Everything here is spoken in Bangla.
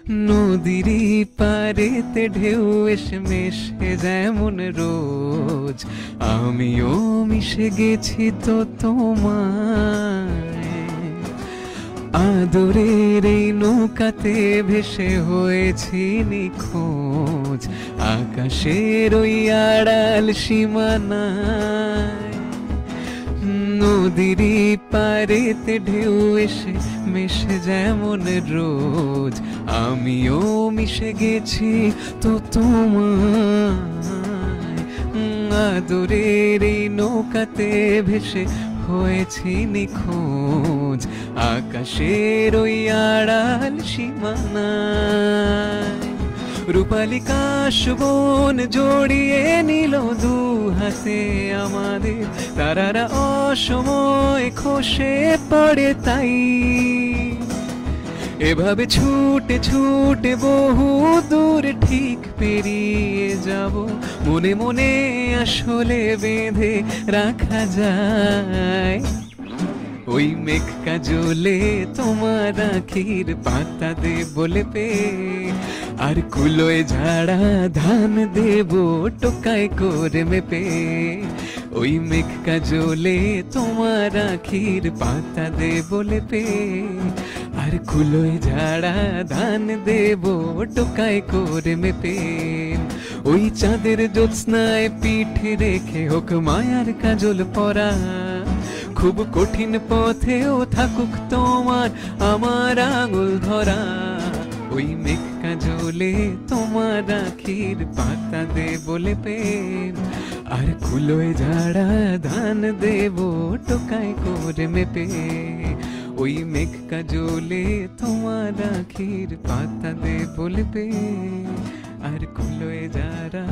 নদীরই পারেতে ঢেউ এসে মেশে যেমন রোজ, আমিও মিশে গেছি তো তোমায়। আদরের এই নৌকাতে ভেসে হয়েছি নিখোঁজ, আকাশের ওই আড়াল সীমানায়। নদীরই পারেতে ঢেউ এসে মেশে যেমন রোজ, আমিও মিশে গেছি তো তোমায়। আদরের এই নৌকাতে ভেসে হয়েছি নিখোঁজ, আকাশের ওই আড়াল সীমানায়। রূপালী কাশবন জড়িয়ে নিল দু হাতে আমাদের, তারারা অসময় খসে পড়ে তাই। এভাবে ছুটে ছুটে বহু দূর ঠিক পেরিয়ে যাব, মনে মনে আসলে বেঁধে রাখা যায়। ওই মেঘ কাজলে তোমার আখির পাতা দে বলে পে, আর কুলোয় ঝাড়া ধান দেব টোকায় করে মেপে। ওই মেঘ কাজলে তোমার আখির পাতা দে বলে পে, আর কুলোয় ঝাড়া ধান দেব টোকায় করে মেপে। ওই চাঁদের জ্যোৎস্নায় পিঠে রেখে হোক মায়ার কাজল পরা, খুব কঠিন পথেও থাকুক তোমার আমার আঙুল ধরা। ওই মেঘ কাজলে তোমার আখির পাতা দে বলে প্রেম, আর কুলোয় ঝাড়া ধান দেব টোকায় করে মেপে। ওই মেঘ কাজলে তোমার আখির পাতা দে বলে প্রেম, আর কুলোয় ঝাড়া